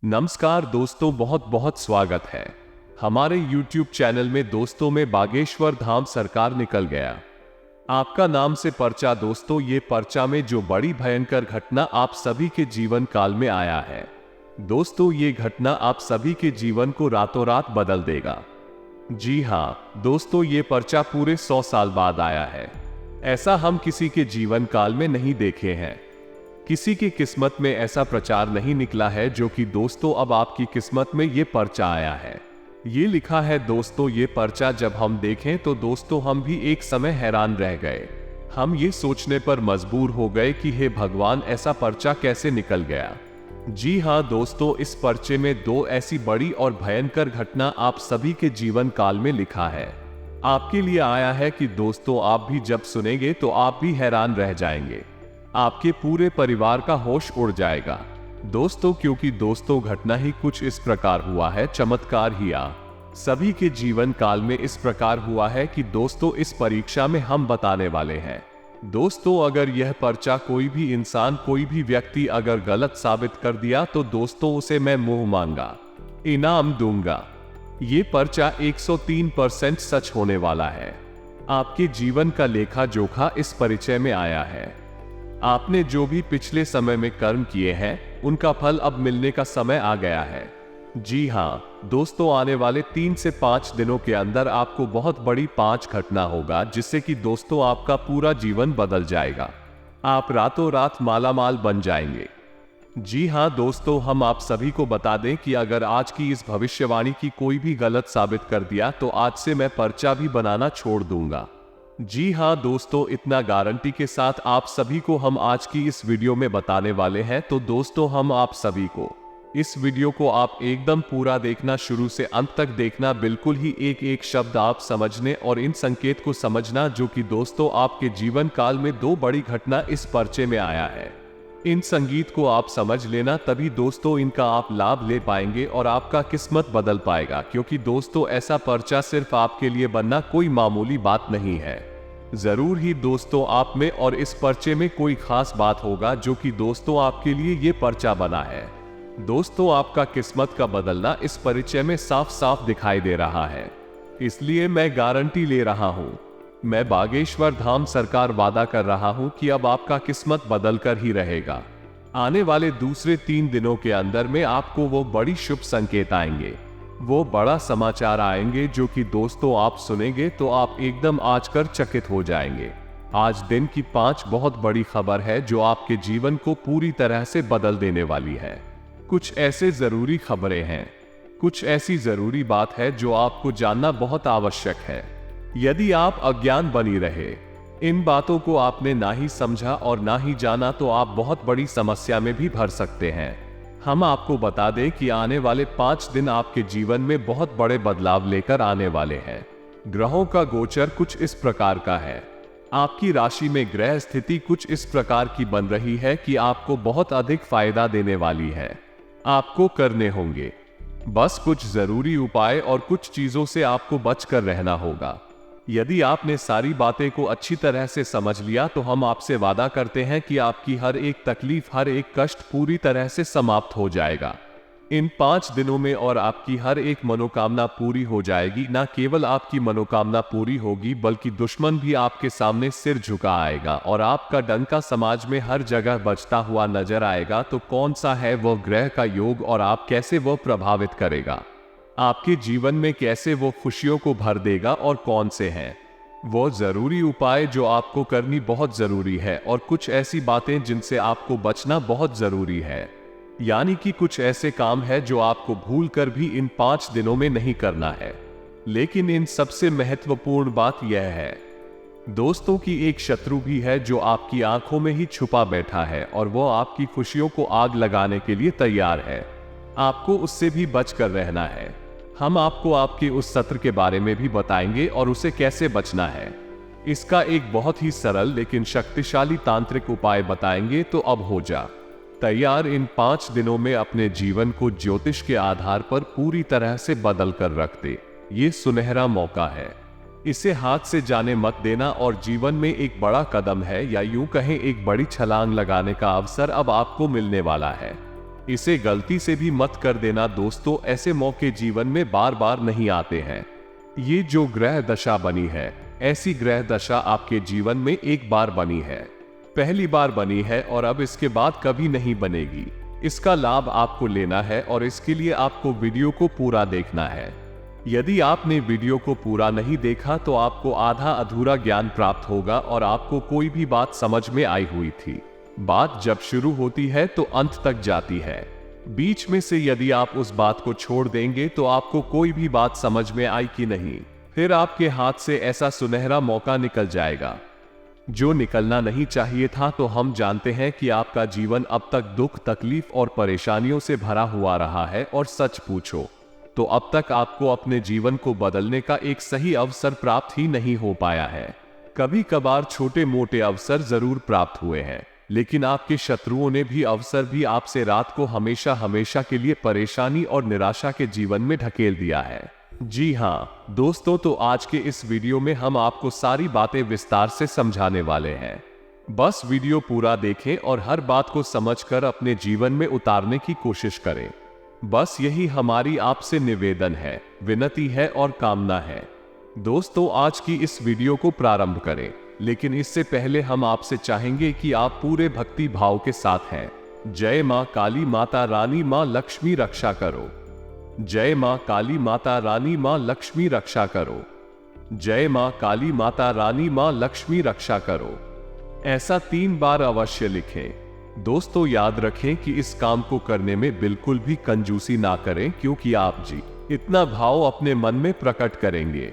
नमस्कार दोस्तों, बहुत बहुत स्वागत है हमारे YouTube चैनल में। दोस्तों में बागेश्वर धाम सरकार निकल गया। आपका नाम से पर्चा। दोस्तों, ये पर्चा में जो बड़ी भयंकर घटना आप सभी के जीवन काल में आया है, दोस्तों ये घटना आप सभी के जीवन को रातों रात बदल देगा। जी हाँ दोस्तों, ये पर्चा पूरे 100 साल बाद आया है। ऐसा हम किसी के जीवन काल में नहीं देखे हैं। किसी की किस्मत में ऐसा प्रचार नहीं निकला है जो कि दोस्तों अब आपकी किस्मत में ये पर्चा आया है। ये लिखा है दोस्तों, ये पर्चा जब हम देखें तो दोस्तों हम भी एक समय हैरान रह गए। हम ये सोचने पर मजबूर हो गए कि हे भगवान, ऐसा पर्चा कैसे निकल गया। जी हाँ दोस्तों, इस पर्चे में 2 ऐसी बड़ी और भयंकर घटना आप सभी के जीवन काल में लिखा है। आपके लिए आया है कि दोस्तों आप भी जब सुनेंगे तो आप भी हैरान रह जाएंगे। आपके पूरे परिवार का होश उड़ जाएगा दोस्तों, क्योंकि दोस्तों घटना ही कुछ इस प्रकार हुआ है। चमत्कार ही सभी के जीवन काल में इस प्रकार हुआ है कि दोस्तों इस परीक्षा में हम बताने वाले हैं। दोस्तों अगर यह पर्चा कोई भी इंसान, कोई भी व्यक्ति अगर गलत साबित कर दिया तो दोस्तों उसे मैं मुंह मांगा इनाम दूंगा। ये पर्चा 103% सच होने वाला है। आपके जीवन का लेखा जोखा इस परिचय में आया है। आपने जो भी पिछले समय में कर्म किए हैं उनका फल अब मिलने का समय आ गया है। जी हाँ दोस्तों, आने वाले 3 से 5 दिनों के अंदर आपको बहुत बड़ी 5 घटना होगा, जिससे कि दोस्तों आपका पूरा जीवन बदल जाएगा। आप रातों रात मालामाल बन जाएंगे। जी हाँ दोस्तों, हम आप सभी को बता दें कि अगर आज की इस भविष्यवाणी की कोई भी गलत साबित कर दिया तो आज से मैं पर्चा भी बनाना छोड़ दूंगा। जी हाँ दोस्तों, इतना गारंटी के साथ आप सभी को हम आज की इस वीडियो में बताने वाले हैं। तो दोस्तों हम आप सभी को इस वीडियो को आप एकदम पूरा देखना, शुरू से अंत तक देखना, बिल्कुल ही एक एक शब्द आप समझने और इन संकेत को समझना जो कि दोस्तों आपके जीवन काल में 2 बड़ी घटना इस पर्चे में आया है। इन संगीत को आप समझ लेना, तभी दोस्तों इनका आप लाभ ले पाएंगे और आपका किस्मत बदल पाएगा। क्योंकि दोस्तों ऐसा पर्चा सिर्फ आपके लिए बनना कोई मामूली बात नहीं है। जरूर ही दोस्तों आप में और इस पर्चे में कोई खास बात होगा जो कि दोस्तों आपके लिए ये पर्चा बना है। दोस्तों आपका किस्मत का बदलना इस परिचय में साफ साफ दिखाई दे रहा है। इसलिए मैं गारंटी ले रहा हूं, मैं बागेश्वर धाम सरकार वादा कर रहा हूं कि अब आपका किस्मत बदल कर ही रहेगा। आने वाले दूसरे 3 दिनों के अंदर में आपको वो बड़ी शुभ संकेत आएंगे, वो बड़ा समाचार आएंगे जो कि दोस्तों आप सुनेंगे तो आप एकदम आजकर चकित हो जाएंगे। आज दिन की 5 बहुत बड़ी खबर है जो आपके जीवन को पूरी तरह से बदल देने वाली है। कुछ ऐसे जरूरी खबरें हैं, कुछ ऐसी जरूरी बात है जो आपको जानना बहुत आवश्यक है। यदि आप अज्ञान बनी रहे, इन बातों को आपने ना ही समझा और ना ही जाना तो आप बहुत बड़ी समस्या में भी भर सकते हैं। हम आपको बता दें कि आने वाले 5 दिन आपके जीवन में बहुत बड़े बदलाव लेकर आने वाले हैं। ग्रहों का गोचर कुछ इस प्रकार का है। आपकी राशि में ग्रह स्थिति कुछ इस प्रकार की बन रही है कि आपको बहुत अधिक फायदा देने वाली है। आपको करने होंगे बस कुछ जरूरी उपाय और कुछ चीजों से आपको बचकर रहना होगा। यदि आपने सारी बातें को अच्छी तरह से समझ लिया तो हम आपसे वादा करते हैं कि आपकी हर एक तकलीफ, हर एक कष्ट पूरी तरह से समाप्त हो जाएगा इन 5 दिनों में, और आपकी हर एक मनोकामना पूरी हो जाएगी। ना केवल आपकी मनोकामना पूरी होगी बल्कि दुश्मन भी आपके सामने सिर झुका आएगा और आपका डंका समाज में हर जगह बजता हुआ नजर आएगा। तो कौन सा है वह ग्रह का योग और आप कैसे वह प्रभावित करेगा, आपके जीवन में कैसे वो खुशियों को भर देगा, और कौन से हैं वो जरूरी उपाय जो आपको करनी बहुत जरूरी है, और कुछ ऐसी बातें जिनसे आपको बचना बहुत जरूरी है। यानी कि कुछ ऐसे काम है जो आपको भूल कर भी इन 5 दिनों में नहीं करना है। लेकिन इन सबसे महत्वपूर्ण बात यह है दोस्तों कि एक शत्रु भी है जो आपकी आंखों में ही छुपा बैठा है और वो आपकी खुशियों को आग लगाने के लिए तैयार है। आपको उससे भी बचकर रहना है। हम आपको आपके उस सत्र के बारे में भी बताएंगे और उसे कैसे बचना है। इसका एक बहुत ही सरल लेकिन शक्तिशाली तांत्रिक उपाय बताएंगे। तो अब हो जा तैयार, इन 5 दिनों में अपने जीवन को ज्योतिष के आधार पर पूरी तरह से बदल कर रख दे। ये सुनहरा मौका है, इसे हाथ से जाने मत देना और जीवन में एक बड़ा कदम है, या यूं कहें एक बड़ी छलांग लगाने का अवसर अब आपको मिलने वाला है। इसे गलती से भी मत कर देना दोस्तों, ऐसे मौके जीवन में बार बार नहीं आते हैं। ये जो ग्रह दशा बनी है, ऐसी ग्रह दशा आपके जीवन में एक बार बनी है, पहली बार बनी है और अब इसके बाद कभी नहीं बनेगी। इसका लाभ आपको लेना है और इसके लिए आपको वीडियो को पूरा देखना है। यदि आपने वीडियो को पूरा नहीं देखा तो आपको आधा अधूरा ज्ञान प्राप्त होगा और आपको कोई भी बात समझ में आई हुई थी। बात जब शुरू होती है तो अंत तक जाती है। बीच में से यदि आप उस बात को छोड़ देंगे तो आपको कोई भी बात समझ में आई कि नहीं, फिर आपके हाथ से ऐसा सुनहरा मौका निकल जाएगा जो निकलना नहीं चाहिए था। तो हम जानते हैं कि आपका जीवन अब तक दुख, तकलीफ और परेशानियों से भरा हुआ रहा है और सच पूछो तो अब तक आपको अपने जीवन को बदलने का एक सही अवसर प्राप्त ही नहीं हो पाया है। कभी कभार छोटे मोटे अवसर जरूर प्राप्त हुए हैं, लेकिन आपके शत्रुओं ने भी अवसर भी आपसे रात को हमेशा हमेशा के लिए परेशानी और निराशा के जीवन में ढकेल दिया है। जी हाँ दोस्तों, तो आज के इस वीडियो में हम आपको सारी बातें विस्तार से समझाने वाले हैं। बस वीडियो पूरा देखें और हर बात को समझकर अपने जीवन में उतारने की कोशिश करें। बस यही हमारी आपसे निवेदन है, विनती है और कामना है। दोस्तों, आज की इस वीडियो को प्रारंभ करें, लेकिन इससे पहले हम आपसे चाहेंगे कि आप पूरे भक्ति भाव के साथ हैं। जय मां काली माता रानी, मां लक्ष्मी रक्षा करो। जय मां काली माता रानी, मां लक्ष्मी रक्षा करो। जय मां काली माता रानी, मां लक्ष्मी रक्षा करो। ऐसा 3 बार अवश्य लिखें। दोस्तों, याद रखें कि इस काम को करने में बिल्कुल भी कंजूसी ना करें, क्योंकि आप जी इतना भाव अपने मन में प्रकट करेंगे,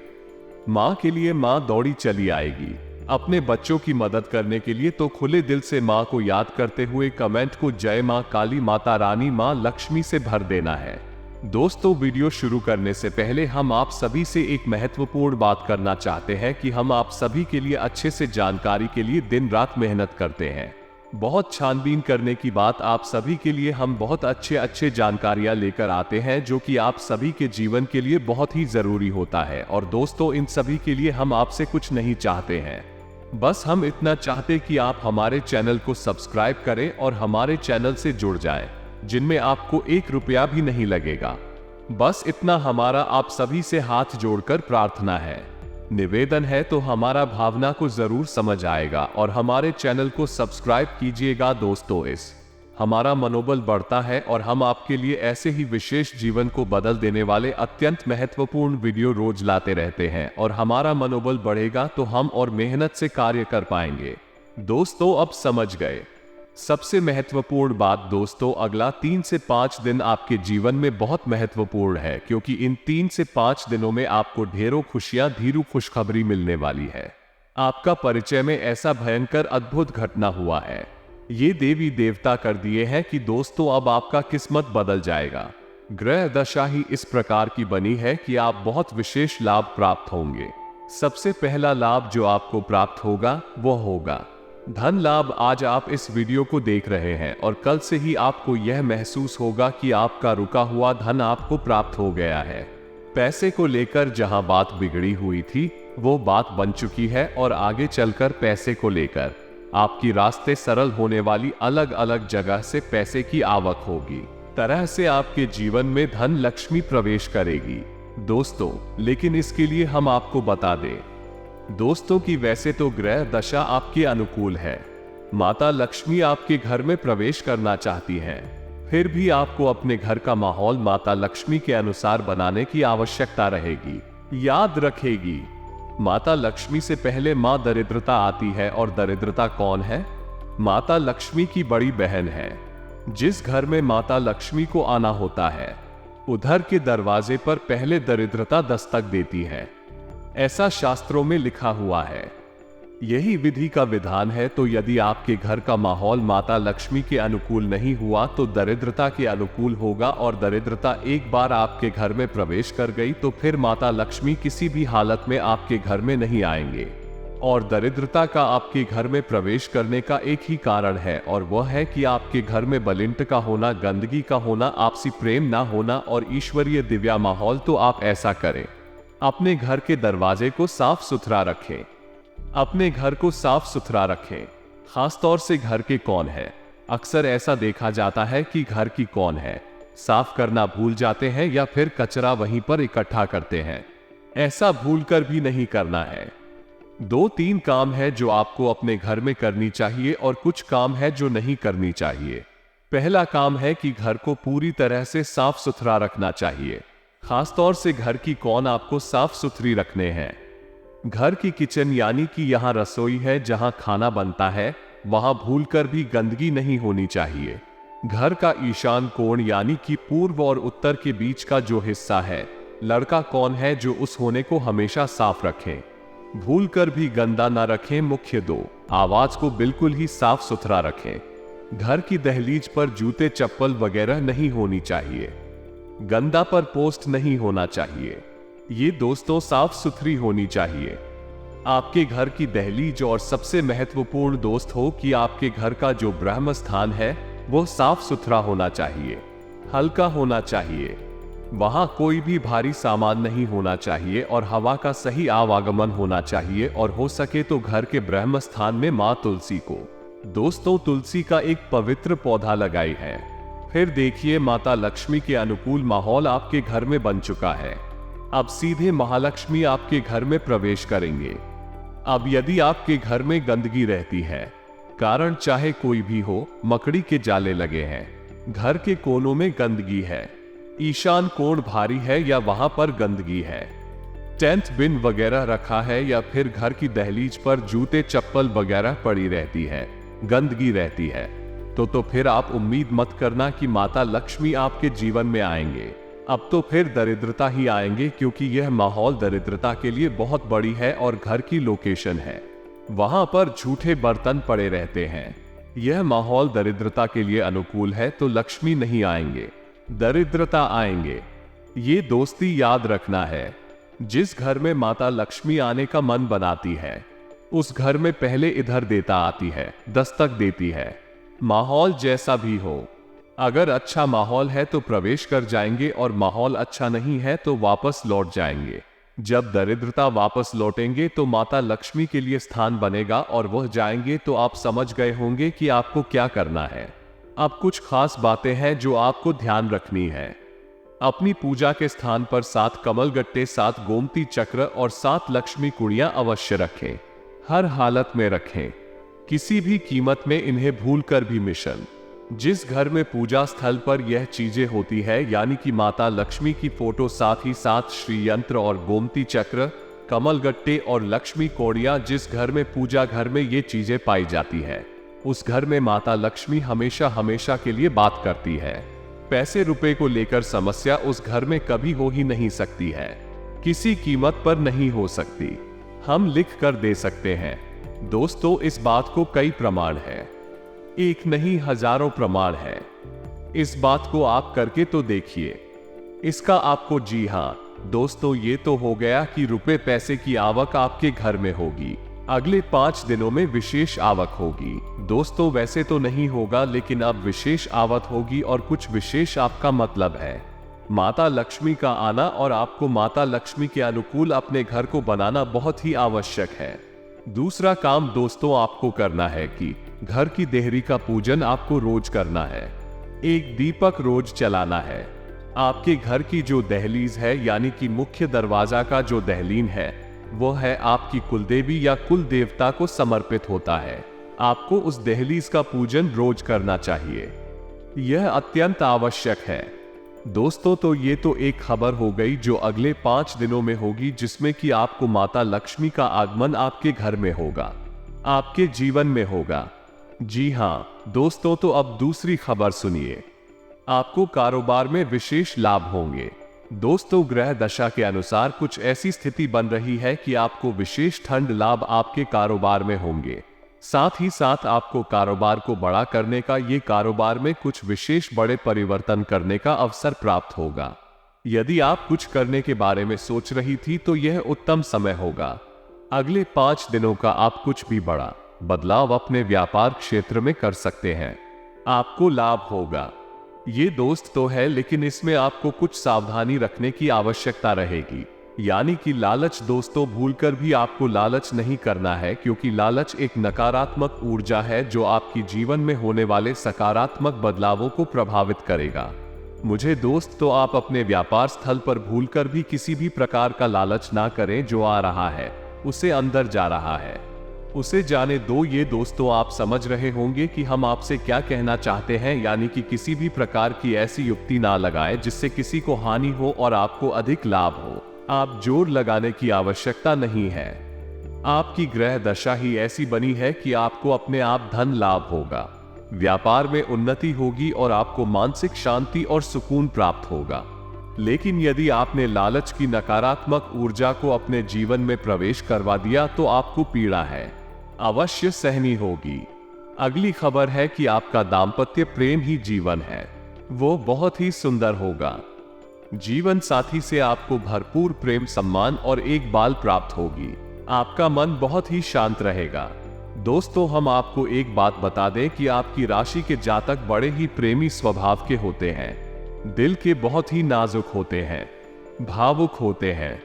मां के लिए मां दौड़ी चली आएगी। अपने बच्चों की मदद करने के लिए तो खुले दिल से मां को याद करते हुए कमेंट को जय मां काली माता रानी, मां लक्ष्मी से भर देना है। दोस्तों, वीडियो शुरू करने से पहले हम आप सभी से एक महत्वपूर्ण बात करना चाहते हैं कि हम आप सभी के लिए अच्छे से जानकारी के लिए दिन रात मेहनत करते हैं। बहुत छानबीन करने की बात, आप सभी के लिए हम बहुत अच्छे जानकारियां लेकर आते हैं जो कि आप सभी के जीवन के लिए बहुत ही जरूरी होता है। और दोस्तों, इन सभी के लिए हम आपसे कुछ नहीं चाहते हैं, बस हम इतना चाहते कि आप हमारे चैनल को सब्सक्राइब करें और हमारे चैनल से जुड़ जाएं, जिनमें आपको 1 रुपया भी नहीं लगेगा। बस इतना हमारा आप सभी से हाथ जोड़कर प्रार्थना है, निवेदन है। तो हमारा भावना को जरूर समझ आएगा और हमारे चैनल को सब्सक्राइब कीजिएगा। दोस्तों, इस हमारा मनोबल बढ़ता है और हम आपके लिए ऐसे ही विशेष जीवन को बदल देने वाले अत्यंत महत्वपूर्ण वीडियो रोज लाते रहते हैं और हमारा मनोबल बढ़ेगा तो हम और मेहनत से कार्य कर पाएंगे। दोस्तों, अब समझ गए। सबसे महत्वपूर्ण बात दोस्तों, अगला 3 से 5 दिन आपके जीवन में बहुत महत्वपूर्ण है, क्योंकि इन 3 से 5 दिनों में आपको ढेरों खुशियां, धीरू खुशखबरी मिलने वाली है। आपका परिचय में ऐसा भयंकर अद्भुत घटना हुआ है, ये देवी देवता कर दिए हैं कि दोस्तों अब आपका किस्मत बदल जाएगा। ग्रह दशा ही इस प्रकार की बनी है कि आप बहुत विशेष लाभ प्राप्त होंगे। सबसे पहला लाभ जो आपको प्राप्त होगा वह होगा धन लाभ। आज आप इस वीडियो को देख रहे हैं और कल से ही आपको यह महसूस होगा कि आपका रुका हुआ धन आपको प्राप्त हो गया है। पैसे को लेकर जहां बात बिगड़ी हुई थी वो बात बन चुकी है और आगे चलकर पैसे को लेकर आपकी रास्ते सरल होने वाली अलग अलग जगह से पैसे की आवक होगी। तरह से आपके जीवन में धन लक्ष्मी प्रवेश करेगी दोस्तों। लेकिन इसके लिए हम आपको बता दें दोस्तों कि वैसे तो ग्रह दशा आपके अनुकूल है, माता लक्ष्मी आपके घर में प्रवेश करना चाहती हैं, फिर भी आपको अपने घर का माहौल माता लक्ष्मी के अनुसार बनाने की आवश्यकता रहेगी। याद रखेगी, माता लक्ष्मी से पहले मां दरिद्रता आती है। और दरिद्रता कौन है? माता लक्ष्मी की बड़ी बहन है। जिस घर में माता लक्ष्मी को आना होता है उधर के दरवाजे पर पहले दरिद्रता दस्तक देती है, ऐसा शास्त्रों में लिखा हुआ है। यही विधि का विधान है। तो यदि आपके घर का माहौल माता लक्ष्मी के अनुकूल नहीं हुआ तो दरिद्रता के अनुकूल होगा, और दरिद्रता एक बार आपके घर में प्रवेश कर गई तो फिर माता लक्ष्मी किसी भी हालत में आपके घर में नहीं आएंगे। और दरिद्रता का आपके घर में प्रवेश करने का एक ही कारण है, और वह है कि आपके घर में बलिंट का होना, गंदगी का होना, आपसी प्रेम ना होना और ईश्वरीय दिव्या माहौल। तो आप ऐसा करें, अपने घर के दरवाजे को साफ सुथरा रखें। अपने घर को साफ सुथरा रखें, खास तौर से घर के कौन है अक्सर ऐसा देखा जाता है कि घर की कौन है साफ करना भूल जाते हैं या फिर कचरा वहीं पर इकट्ठा करते हैं। ऐसा भूलकर भी नहीं करना है। 2-3 काम है जो आपको अपने घर में करनी चाहिए और कुछ काम है जो नहीं करनी चाहिए। पहला काम है कि घर को पूरी तरह से साफ सुथरा रखना चाहिए। खासतौर से घर की कौन आपको साफ सुथरी रखने हैं। घर की किचन यानी कि यहाँ रसोई है जहाँ खाना बनता है, वहां भूलकर भी गंदगी नहीं होनी चाहिए। घर का ईशान कोण यानी कि पूर्व और उत्तर के बीच का जो हिस्सा है, लड़का कौन है जो उस होने को हमेशा साफ रखें। भूलकर भी गंदा ना रखें। मुख्य 2, आवाज को बिल्कुल ही साफ सुथरा रखें। घर की दहलीज पर जूते चप्पल वगैरह नहीं होनी चाहिए। गंदा पर पोस्ट नहीं होना चाहिए। ये दोस्तों साफ सुथरी होनी चाहिए। आपके घर की दहलीज और सबसे महत्वपूर्ण दोस्त हो कि आपके घर का जो ब्रह्म स्थान है वो साफ सुथरा होना चाहिए, हल्का होना चाहिए। वहां कोई भी भारी सामान नहीं होना चाहिए और हवा का सही आवागमन होना चाहिए और हो सके तो घर के ब्रह्म स्थान में मां तुलसी को दोस्तों तुलसी का एक पवित्र पौधा लगाई है। फिर देखिए माता लक्ष्मी के अनुकूल माहौल आपके घर में बन चुका है। अब सीधे महालक्ष्मी आपके घर में प्रवेश करेंगे। अब यदि आपके घर में गंदगी रहती है, कारण चाहे कोई भी हो, मकड़ी के जाले लगे हैं, घर के कोनों में गंदगी है, ईशान कोण भारी है या वहां पर गंदगी है, टेंथ बिन वगैरह रखा है या फिर घर की दहलीज पर जूते चप्पल वगैरह पड़ी रहती है, गंदगी रहती है, तो फिर आप उम्मीद मत करना कि माता लक्ष्मी आपके जीवन में आएंगे। अब तो फिर दरिद्रता ही आएंगे, क्योंकि यह माहौल दरिद्रता के लिए बहुत बड़ी है और घर की लोकेशन है, वहां पर झूठे बर्तन पड़े रहते हैं। यह माहौल दरिद्रता के लिए अनुकूल है, तो लक्ष्मी नहीं आएंगे, दरिद्रता आएंगे। ये दोस्ती याद रखना है। जिस घर में माता लक्ष्मी आने का मन बनाती है, उस घर में पहले इधर देता आती है, दस्तक देती है। माहौल जैसा भी हो, अगर अच्छा माहौल है तो प्रवेश कर जाएंगे और माहौल अच्छा नहीं है तो वापस लौट जाएंगे। जब दरिद्रता वापस लौटेंगे तो माता लक्ष्मी के लिए स्थान बनेगा और वह जाएंगे तो आप समझ गए होंगे कि आपको क्या करना है। अब कुछ खास बातें हैं जो आपको ध्यान रखनी है। अपनी पूजा के स्थान पर 7 कमलगट्टे, 7 गोमती चक्र और 7 लक्ष्मी कुड़ियां अवश्य रखें। हर हालत में रखें, किसी भी कीमत में इन्हें भूलकर भी मिशन। जिस घर में पूजा स्थल पर यह चीजें होती है, यानी कि माता लक्ष्मी की फोटो, साथ ही साथ श्री यंत्र और गोमती चक्र, कमलगट्टे और लक्ष्मी कौड़ियां, जिस घर में पूजा घर में ये चीजें पाई जाती है, उस घर में माता लक्ष्मी हमेशा हमेशा के लिए बात करती है। पैसे रुपए को लेकर समस्या उस घर में कभी हो ही नहीं सकती है, किसी कीमत पर नहीं हो सकती। हम लिख कर दे सकते हैं। दोस्तों, इस बात को कई प्रमाण है, एक नहीं हजारों प्रमाण है। इस बात को आप करके तो देखिए, इसका आपको, जी हाँ दोस्तों, ये तो हो गया कि रुपए पैसे की आवक आपके घर में होगी। अगले 5 दिनों में विशेष आवक होगी। दोस्तों, वैसे तो नहीं होगा, लेकिन अब विशेष आवक होगी और कुछ विशेष आपका मतलब है। माता लक्ष्मी का आना और आपको माता लक्ष्मी के अनुकूल अपने घर को बनाना बहुत ही आवश्यक है। दूसरा काम दोस्तों आपको करना है कि घर की देहरी का पूजन आपको रोज करना है। एक दीपक रोज चलाना है। आपके घर की जो दहलीज है, यानी कि मुख्य दरवाजा का जो दहलीन है, वो है आपकी कुलदेवी या कुल देवता को समर्पित होता है। आपको उस दहलीज का पूजन रोज करना चाहिए, यह अत्यंत आवश्यक है। दोस्तों, तो ये तो एक खबर हो गई जो अगले 5 दिनों में होगी, जिसमें कि आपको माता लक्ष्मी का आगमन आपके घर में होगा, आपके जीवन में होगा। जी हाँ दोस्तों, तो अब दूसरी खबर सुनिए। आपको कारोबार में विशेष लाभ होंगे। दोस्तों, ग्रह दशा के अनुसार कुछ ऐसी स्थिति बन रही है कि आपको विशेष ठंड लाभ आपके कारोबार में होंगे। साथ ही साथ आपको कारोबार को बड़ा करने का, ये कारोबार में कुछ विशेष बड़े परिवर्तन करने का अवसर प्राप्त होगा। यदि आप कुछ करने के बारे में सोच रही थी तो यह उत्तम समय होगा। अगले 5 दिनों का आप कुछ भी बड़ा बदलाव अपने व्यापार क्षेत्र में कर सकते हैं, आपको लाभ होगा। ये दोस्त तो है, लेकिन इसमें आपको कुछ सावधानी रखने की आवश्यकता रहेगी। यानी कि लालच दोस्तों भूलकर भी आपको लालच नहीं करना है, क्योंकि लालच एक नकारात्मक ऊर्जा है जो आपकी जीवन में होने वाले सकारात्मक बदलावों को प्रभावित करेगा। मुझे दोस्त तो आप अपने व्यापार स्थल पर भूलकर भी किसी भी प्रकार का लालच ना करें। जो आ रहा है उसे अंदर जा रहा है, उसे जाने दो। ये दोस्तों आप समझ रहे होंगे कि हम आपसे क्या कहना चाहते हैं, यानी कि किसी भी प्रकार की ऐसी युक्ति ना लगाएं जिससे किसी को हानि हो और आपको अधिक लाभ हो। आप जोर लगाने की आवश्यकता नहीं है। आपकी ग्रह दशा ही ऐसी बनी है कि आपको अपने आप धन लाभ होगा, व्यापार में उन्नति होगी और आपको मानसिक शांति और सुकून प्राप्त होगा। लेकिन यदि आपने लालच की नकारात्मक ऊर्जा को अपने जीवन में प्रवेश करवा दिया तो आपको पीड़ा है अवश्य सहनी होगी। अगली खबर है कि आपका दाम्पत्य प्रेम ही जीवन है, वो बहुत ही सुंदर होगा। जीवन साथी से आपको भरपूर प्रेम सम्मान और एक बाल प्राप्त होगी। आपका मन बहुत ही शांत रहेगा। दोस्तों हम आपको एक बात बता दें कि आपकी राशि के जातक बड़े ही प्रेमी स्वभाव के होते हैं, दिल के बहुत ही नाजुक होते हैं, भावुक होते हैं।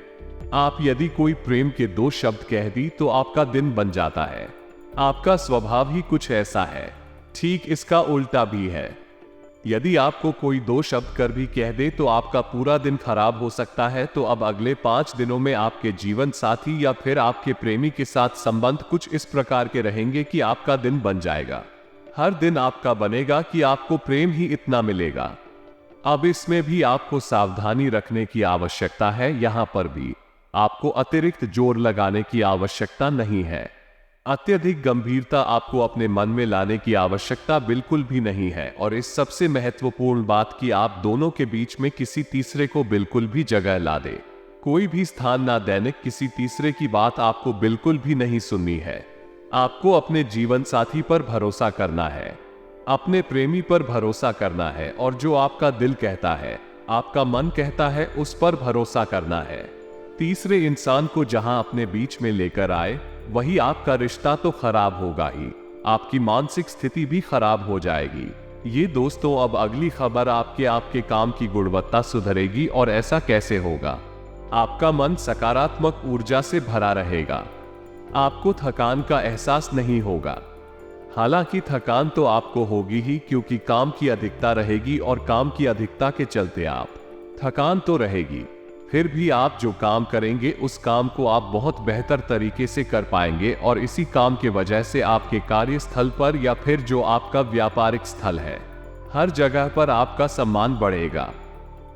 आप यदि कोई प्रेम के 2 शब्द कह दी तो आपका दिन बन जाता है। आपका स्वभाव ही कुछ ऐसा है। ठीक इसका उल्टा भी है। यदि आपको कोई 2 शब्द कर भी कह दे तो आपका पूरा दिन खराब हो सकता है। तो अब अगले 5 दिनों में आपके जीवन साथी या फिर आपके प्रेमी के साथ संबंध कुछ इस प्रकार के रहेंगे कि आपका दिन बन जाएगा। हर दिन आपका बनेगा कि आपको प्रेम ही इतना मिलेगा। अब इसमें भी आपको सावधानी रखने की आवश्यकता है। यहां पर भी आपको अतिरिक्त जोर लगाने की आवश्यकता नहीं है। अत्यधिक गंभीरता आपको अपने मन में लाने की आवश्यकता बिल्कुल भी नहीं है। और इस सबसे महत्वपूर्ण बात कि आप दोनों के बीच में किसी तीसरे को बिल्कुल भी जगह ला दे। कोई भी स्थान ना देने, किसी तीसरे की बात आपको बिल्कुल भी नहीं सुननी है। आपको अपने जीवन साथी पर भरोसा करना है, अपने प्रेमी पर भरोसा करना है और जो आपका दिल कहता है, आपका मन कहता है, उस पर भरोसा करना है। तीसरे इंसान को जहां अपने बीच में लेकर आए वही आपका रिश्ता तो खराब होगा ही, आपकी मानसिक स्थिति भी खराब हो जाएगी। ये दोस्तों अब अगली खबर आपके काम की गुणवत्ता सुधरेगी। और ऐसा कैसे होगा? आपका मन सकारात्मक ऊर्जा से भरा रहेगा। आपको थकान का एहसास नहीं होगा। हालांकि थकान तो आपको होगी ही, क्योंकि काम की अधिकता रहेगी और काम की अधिकता के चलते आप थकान तो रहेगी। फिर भी आप जो काम करेंगे उस काम को आप बहुत बेहतर तरीके से कर पाएंगे और इसी काम के वजह से आपके कार्यस्थल पर या फिर जो आपका व्यापारिक स्थल है, हर जगह पर आपका सम्मान बढ़ेगा।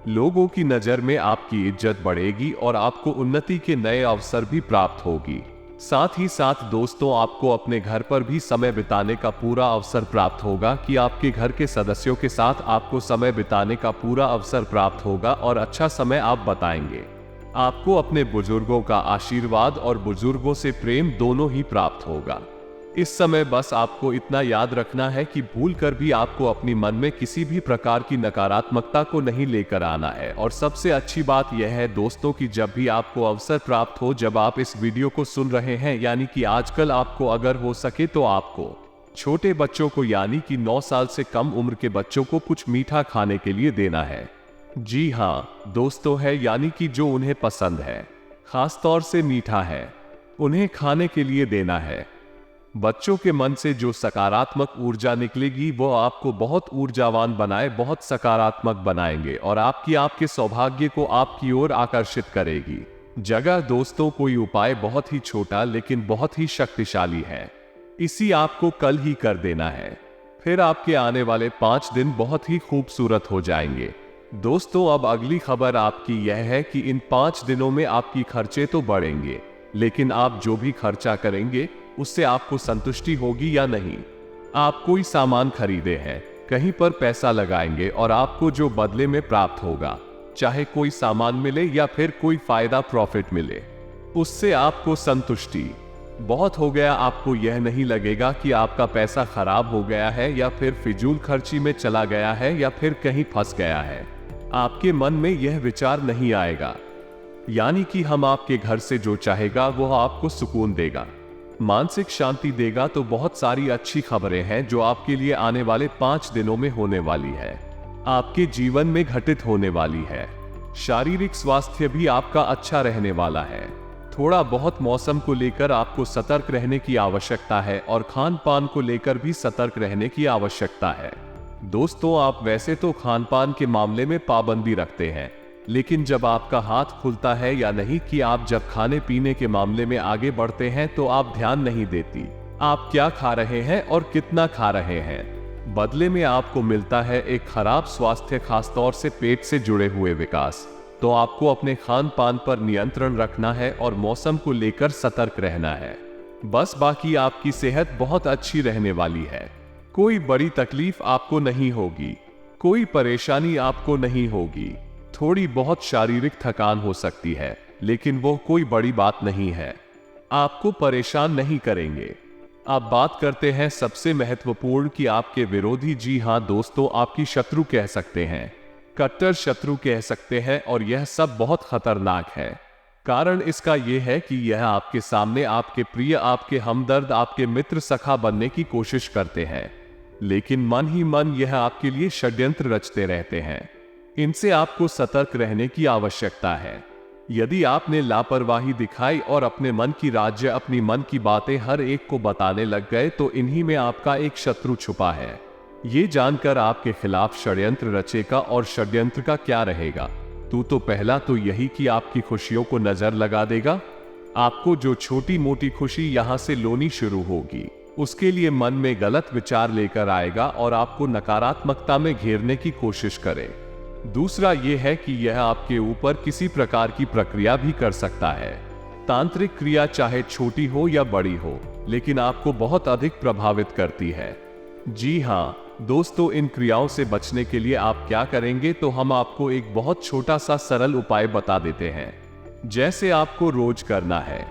लोगों की नजर में आपकी इज्जत बढ़ेगी और आपको उन्नति के नए अवसर भी प्राप्त होगी। साथ ही साथ दोस्तों आपको अपने घर पर भी समय बिताने का पूरा अवसर प्राप्त होगा कि आपके घर के सदस्यों के साथ आपको समय बिताने का पूरा अवसर प्राप्त होगा और अच्छा समय आप बताएंगे। आपको अपने बुजुर्गों का आशीर्वाद और बुजुर्गों से प्रेम दोनों ही प्राप्त होगा। इस समय बस आपको इतना याद रखना है कि भूल कर भी आपको अपनी मन में किसी भी प्रकार की नकारात्मकता को नहीं लेकर आना है। और सबसे अच्छी बात यह है दोस्तों कि जब भी आपको अवसर प्राप्त हो, जब आप इस वीडियो को सुन रहे हैं, यानी कि आजकल आपको अगर हो सके तो आपको छोटे बच्चों को यानी कि 9 साल से कम उम्र के बच्चों को कुछ मीठा खाने के लिए देना है। जी हाँ दोस्तों, है यानी कि जो उन्हें पसंद है, खास तौर से मीठा है, उन्हें खाने के लिए देना है। बच्चों के मन से जो सकारात्मक ऊर्जा निकलेगी वो आपको बहुत ऊर्जावान बनाए, बहुत सकारात्मक बनाएंगे और आपके सौभाग्य को आपकी ओर आकर्षित करेगी। जगह दोस्तों कोई उपाय बहुत ही छोटा लेकिन बहुत ही शक्तिशाली है, इसी आपको कल ही कर देना है। फिर आपके आने वाले 5 दिन बहुत ही खूबसूरत हो जाएंगे। दोस्तों अब अगली खबर आपकी यह है कि इन 5 दिनों में आपकी खर्चे तो बढ़ेंगे, लेकिन आप जो भी खर्चा करेंगे उससे आपको संतुष्टि होगी या नहीं। आप कोई सामान खरीदे हैं, कहीं पर पैसा लगाएंगे और आपको जो बदले में प्राप्त होगा, चाहे कोई सामान मिले या फिर कोई फायदा प्रॉफिट मिले, उससे आपको संतुष्टि बहुत हो गया। आपको यह नहीं लगेगा कि आपका पैसा खराब हो गया है या फिर फिजूल खर्ची में चला गया है या फिर कहीं फंस गया है। आपके मन में यह विचार नहीं आएगा। यानी कि हम आपके घर से जो चाहेगा वह आपको सुकून देगा, मानसिक शांति देगा। तो बहुत सारी अच्छी खबरें हैं जो आपके लिए आने वाले 5 दिनों में होने वाली है, आपके जीवन में घटित होने वाली है। शारीरिक स्वास्थ्य भी आपका अच्छा रहने वाला है। थोड़ा बहुत मौसम को लेकर आपको सतर्क रहने की आवश्यकता है और खान पान को लेकर भी सतर्क रहने की आवश्यकता है। दोस्तों, आप वैसे तो खान पान के मामले में पाबंदी रखते हैं, लेकिन जब आपका हाथ खुलता है या नहीं कि आप जब खाने पीने के मामले में आगे बढ़ते हैं तो आप ध्यान नहीं देती आप क्या खा रहे हैं और कितना खा रहे हैं। बदले में आपको मिलता है एक खराब स्वास्थ्य, खासतौर से पेट से जुड़े हुए विकास। तो आपको अपने खान पान पर नियंत्रण रखना है और मौसम को लेकर सतर्क रहना है। बस बाकी आपकी सेहत बहुत अच्छी रहने वाली है। कोई बड़ी तकलीफ आपको नहीं होगी, कोई परेशानी आपको नहीं होगी। थोड़ी बहुत शारीरिक थकान हो सकती है, लेकिन वो कोई बड़ी बात नहीं है, आपको परेशान नहीं करेंगे। अब बात करते हैं सबसे महत्वपूर्ण कि आपके विरोधी, जी हाँ दोस्तों, आपकी शत्रु कह सकते हैं, कट्टर शत्रु कह सकते हैं, और यह सब बहुत खतरनाक है। कारण इसका यह है कि यह आपके सामने आपके प्रिय, आपके हमदर्द, आपके मित्र, सखा बनने की कोशिश करते हैं, लेकिन मन ही मन यह आपके लिए षड्यंत्र रचते रहते हैं। इनसे आपको सतर्क रहने की आवश्यकता है। यदि आपने लापरवाही दिखाई और अपने मन की राज्य, अपनी मन की बातें हर एक को बताने लग गए, तो इन्हीं में आपका एक शत्रु छुपा है। ये जानकर आपके खिलाफ षड्यंत्र रचेगा, और षड्यंत्र का क्या रहेगा? तो पहला तो यही कि आपकी खुशियों को नजर लगा देगा। आपको जो छोटी मोटी खुशी यहां से लोनी शुरू होगी, उसके लिए मन में गलत विचार लेकर आएगा और आपको नकारात्मकता में घेरने की कोशिश करे। दूसरा यह है कि यह आपके ऊपर किसी प्रकार की प्रक्रिया भी कर सकता है। तांत्रिक क्रिया चाहे छोटी हो या बड़ी हो, लेकिन आपको बहुत अधिक प्रभावित करती है। जी हाँ दोस्तों, इन क्रियाओं से बचने के लिए आप क्या करेंगे, तो हम आपको एक बहुत छोटा सा सरल उपाय बता देते हैं। जैसे आपको रोज करना है,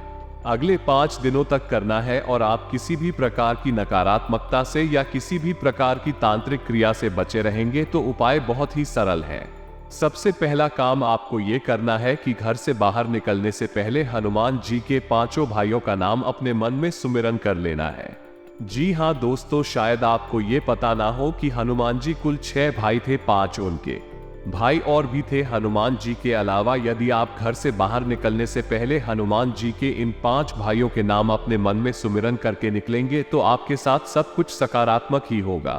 अगले 5 दिनों तक करना है, और आप किसी भी प्रकार की नकारात्मकता से या किसी भी प्रकार की तांत्रिक क्रिया से बचे रहेंगे। तो उपाय बहुत ही सरल है। सबसे पहला काम आपको ये करना है कि घर से बाहर निकलने से पहले हनुमान जी के 5 भाइयों का नाम अपने मन में सुमिरन कर लेना है। जी हाँ दोस्तों, शायद आपको ये पता ना हो कि हनुमान जी कुल 6 भाई थे, 5 उनके भाई और भी थे हनुमान जी के अलावा। यदि आप घर से बाहर निकलने से पहले हनुमान जी के इन 5 भाइयों के नाम अपने मन में सुमिरन करके निकलेंगे, तो आपके साथ सब कुछ सकारात्मक ही होगा।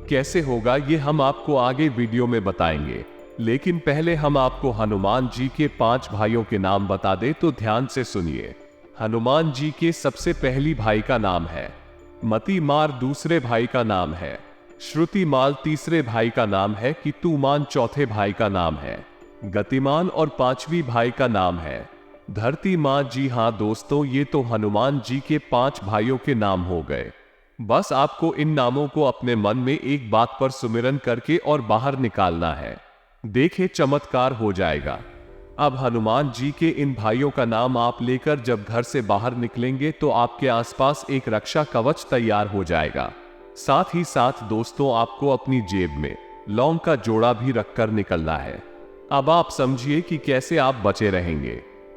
कैसे होगा ये हम आपको आगे वीडियो में बताएंगे, लेकिन पहले हम आपको हनुमान जी के 5 भाइयों के नाम बता दें, तो ध्यान से सुनिए। हनुमान जी के सबसे पहली भाई का नाम है मतिमार, दूसरे भाई का नाम है श्रुतिमाल, तीसरे भाई का नाम है कितुमान, चौथे भाई का नाम है गतिमान, और 5वीं भाई का नाम है धरती माँ। जी हाँ दोस्तों, ये तो हनुमान जी के 5 भाइयों के नाम हो गए। बस आपको इन नामों को अपने मन में एक बात पर सुमिरन करके और बाहर निकालना है। देखे चमत्कार हो जाएगा। अब हनुमान जी के इन भाइयों का नाम आप लेकर जब घर से बाहर निकलेंगे, तो आपके आसपास एक रक्षा कवच तैयार हो जाएगा। साथ ही साथ दोस्तों, आपको अपनी जेब में लौंग का जोड़ा भी रखकर निकलना है। अब आप समझिए कि कैसे आप बचे रहेंगे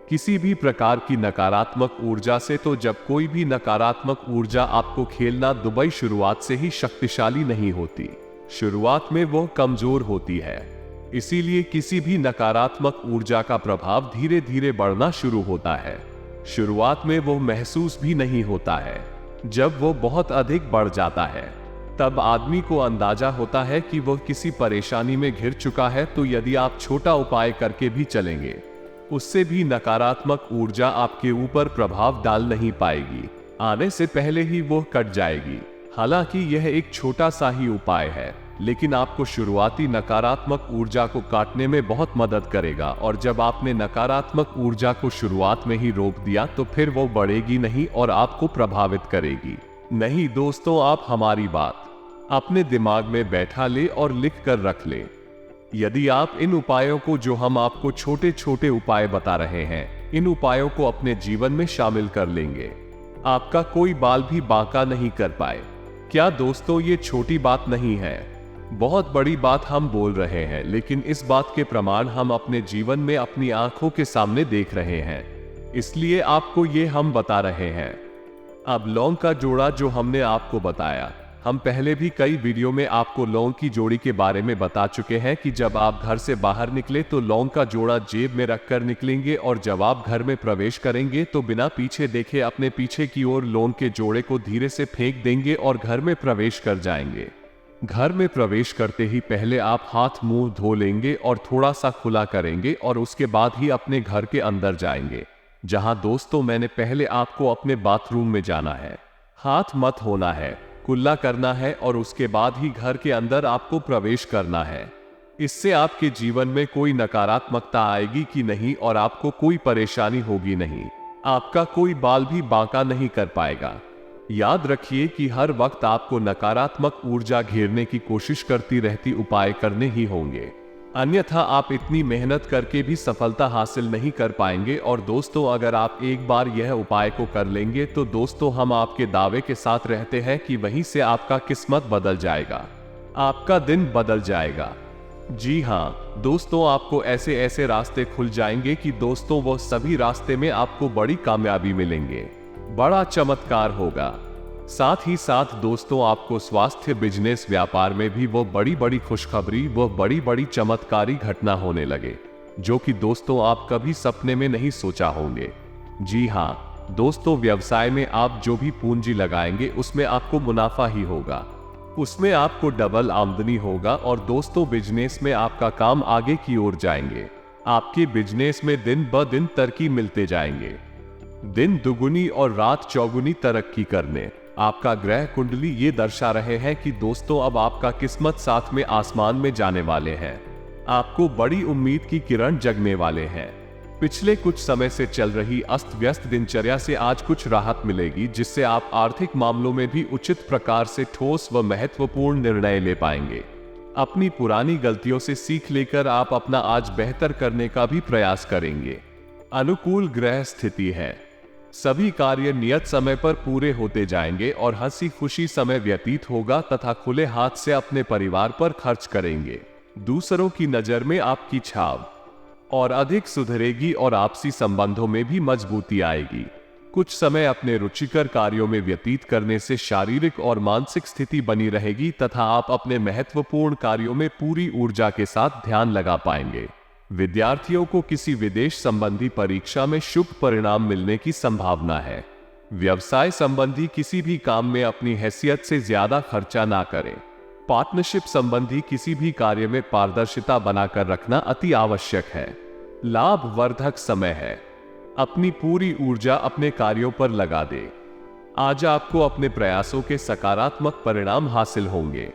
किसी भी प्रकार की नकारात्मक ऊर्जा से। तो जब कोई भी नकारात्मक ऊर्जा आपको खेलना, दुबई शुरुआत से ही शक्तिशाली नहीं होती, शुरुआत में वो कमजोर होती है। इसीलिए किसी भी नकारात्मक ऊर्जा का प्रभाव धीरे धीरे बढ़ना शुरू होता है। शुरुआत में वो महसूस भी नहीं होता है। जब वो बहुत अधिक बढ़ जाता है, तब आदमी को अंदाजा होता है कि वो किसी परेशानी में घिर चुका है। तो यदि आप छोटा उपाय करके भी चलेंगे, उससे भी नकारात्मक ऊर्जा आपके ऊपर प्रभाव डाल नहीं पाएगी, आने से पहले ही वो कट जाएगी। हालांकि यह एक छोटा सा ही उपाय है, लेकिन आपको शुरुआती नकारात्मक ऊर्जा को काटने में बहुत मदद करेगा। और जब आपने नकारात्मक ऊर्जा को शुरुआत में ही रोक दिया, तो फिर वो बढ़ेगी नहीं और आपको प्रभावित करेगी नहीं। दोस्तों, आप हमारी बात अपने दिमाग में बैठा ले और लिख कर रख ले। यदि आप इन उपायों को, जो हम आपको छोटे छोटे उपाय बता रहे हैं, इन उपायों को अपने जीवन में शामिल कर लेंगे, आपका कोई बाल भी बांका नहीं कर पाए। क्या दोस्तों, ये छोटी बात नहीं है, बहुत बड़ी बात हम बोल रहे हैं, लेकिन इस बात के प्रमाण हम अपने जीवन में अपनी आंखों के सामने देख रहे हैं, इसलिए आपको ये हम बता रहे हैं। अब लौंग का जोड़ा जो हमने आपको बताया, हम पहले भी कई वीडियो में आपको लौंग की जोड़ी के बारे में बता चुके हैं कि जब आप घर से बाहर निकले तो लौंग का जोड़ा जेब में रखकर निकलेंगे और जब आप घर में प्रवेश करेंगे तो बिना पीछे देखे अपने पीछे की ओर लौंग के जोड़े को धीरे से फेंक देंगे और घर में प्रवेश कर जाएंगे। घर में प्रवेश करते ही पहले आप हाथ मुंह धो लेंगे और थोड़ा सा खुला करेंगे और उसके बाद ही अपने घर के अंदर जाएंगे। जहां दोस्तों मैंने पहले आपको अपने बाथरूम में जाना है, हाथ मत होना है, कुल्ला करना है और उसके बाद ही घर के अंदर आपको प्रवेश करना है। इससे आपके जीवन में कोई नकारात्मकता आएगी कि नहीं और आपको कोई परेशानी होगी नहीं। आपका कोई बाल भी बांका नहीं कर पाएगा। याद रखिए कि हर वक्त आपको नकारात्मक ऊर्जा घेरने की कोशिश करती रहती उपाय करने ही होंगे, अन्यथा आप इतनी मेहनत करके भी सफलता हासिल नहीं कर पाएंगे। और दोस्तों अगर आप एक बार यह उपाय को कर लेंगे तो दोस्तों हम आपके दावे के साथ रहते हैं कि वहीं से आपका किस्मत बदल जाएगा, आपका दिन बदल जाएगा। जी हाँ दोस्तों, आपको ऐसे ऐसे रास्ते खुल जाएंगे कि दोस्तों वो सभी रास्ते में आपको बड़ी कामयाबी मिलेंगे, बड़ा चमत्कार होगा। साथ ही साथ दोस्तों आपको स्वास्थ्य, बिजनेस, व्यापार में भी वो बड़ी बड़ी खुशखबरी, वो बड़ी बड़ी चमत्कारी घटना होने लगे जो कि दोस्तों आप कभी सपने में नहीं सोचा होंगे। जी हाँ दोस्तों, व्यवसाय में आप जो भी पूंजी लगाएंगे उसमें आपको मुनाफा ही होगा, उसमें आपको डबल आमदनी होगा। और दोस्तों बिजनेस में आपका काम आगे की ओर जाएंगे, आपके बिजनेस में दिन ब दिन तरक्की मिलते जाएंगे, दिन दुगुनी और रात चौगुनी तरक्की करने। आपका ग्रह कुंडली ये दर्शा रहे हैं कि दोस्तों अब आपका किस्मत साथ में आसमान में जाने वाले हैं, आपको बड़ी उम्मीद की किरण जगने वाले हैं। पिछले कुछ समय से चल रही अस्त व्यस्त दिनचर्या से आज कुछ राहत मिलेगी, जिससे आप आर्थिक मामलों में भी उचित प्रकार से ठोस व महत्वपूर्ण निर्णय ले पाएंगे। अपनी पुरानी गलतियों से सीख लेकर आप अपना आज बेहतर करने का भी प्रयास करेंगे। अनुकूल ग्रह स्थिति है, सभी कार्य नियत समय पर पूरे होते जाएंगे और हंसी खुशी समय व्यतीत होगा तथा खुले हाथ से अपने परिवार पर खर्च करेंगे। दूसरों की नजर में आपकी छाप और अधिक सुधरेगी और आपसी संबंधों में भी मजबूती आएगी। कुछ समय अपने रुचिकर कार्यों में व्यतीत करने से शारीरिक और मानसिक स्थिति बनी रहेगी तथा आप अपने महत्वपूर्ण कार्यों में पूरी ऊर्जा के साथ ध्यान लगा पाएंगे। विद्यार्थियों को किसी विदेश संबंधी परीक्षा में शुभ परिणाम मिलने की संभावना है। व्यवसाय संबंधी किसी भी काम में अपनी हैसियत से ज्यादा खर्चा ना करें। पार्टनरशिप संबंधी किसी भी कार्य में पारदर्शिता बनाकर रखना अति आवश्यक है। लाभवर्धक समय है, अपनी पूरी ऊर्जा अपने कार्यों पर लगा दे। आज आपको अपने प्रयासों के सकारात्मक परिणाम हासिल होंगे।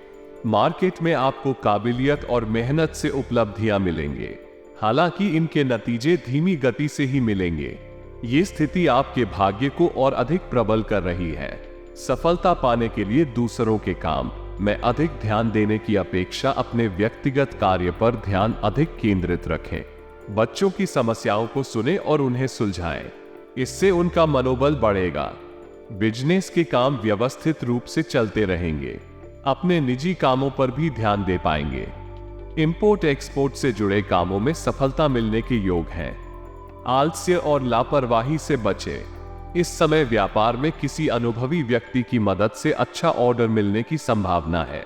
मार्केट में आपको काबिलियत और मेहनत से उपलब्धियां मिलेंगे, हालांकि इनके नतीजे धीमी गति से ही मिलेंगे। ये स्थिति आपके भाग्य को और अधिक प्रबल कर रही है। सफलता पाने के लिए दूसरों के काम में अधिक ध्यान देने की अपेक्षा अपने व्यक्तिगत कार्य पर ध्यान अधिक केंद्रित रखें। बच्चों की समस्याओं को सुने और उन्हें सुलझाएं, इससे उनका मनोबल बढ़ेगा। बिजनेस के काम व्यवस्थित रूप से चलते रहेंगे, अपने निजी कामों पर भी ध्यान दे पाएंगे। इंपोर्ट एक्सपोर्ट से जुड़े कामों में सफलता मिलने के योग हैं। आलस्य और लापरवाही से बचें। इस समय व्यापार में किसी अनुभवी व्यक्ति की मदद से अच्छा ऑर्डर मिलने की संभावना है।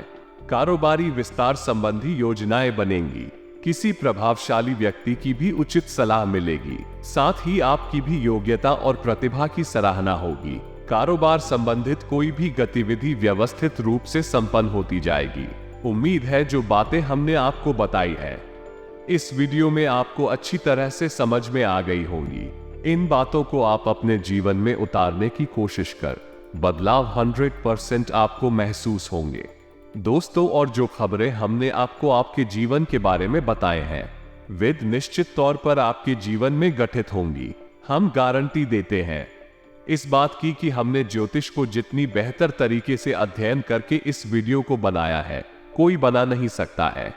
कारोबारी विस्तार संबंधी योजनाएं बनेंगी। किसी प्रभावशाली व्यक्ति की भी उचित सलाह मिलेगी, साथ ही आपकी भी योग्यता और प्रतिभा की सराहना होगी। कारोबार संबंधित कोई भी गतिविधि व्यवस्थित रूप से संपन्न होती जाएगी। उम्मीद है जो बातें हमने आपको बताई है इस वीडियो में आपको अच्छी तरह से समझ में आ गई होंगी। इन बातों को आप अपने जीवन में उतारने की कोशिश कर बदलाव 100% आपको महसूस होंगे। दोस्तों, और जो खबरें हमने आपको आपके जीवन के बारे में बताए हैं वे निश्चित तौर पर आपके जीवन में घटित होंगी। हम गारंटी देते हैं इस बात की कि हमने ज्योतिष को जितनी बेहतर तरीके से अध्ययन करके इस वीडियो को बनाया है, कोई बना नहीं सकता है।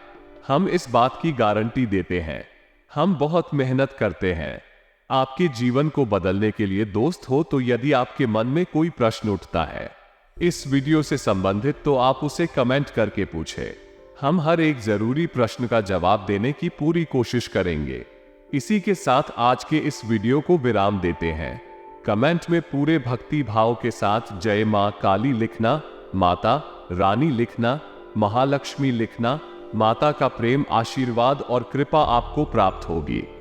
हम इस बात की गारंटी देते हैं। हम बहुत मेहनत करते हैं आपके जीवन को बदलने के लिए। दोस्त हो तो यदि आपके मन में कोई प्रश्न उठता है इस वीडियो से संबंधित, तो आप उसे कमेंट करके पूछें। हम हर एक जरूरी प्रश्न का जवाब देने की पूरी कोशिश करेंगे। इसी के साथ आज के इस वीडियो को विराम देते हैं। कमेंट में पूरे भक्ति भाव के साथ जय मां काली लिखना। माता रानी लिखना, महालक्ष्मी लिखना। माता का प्रेम, आशीर्वाद और कृपा आपको प्राप्त होगी।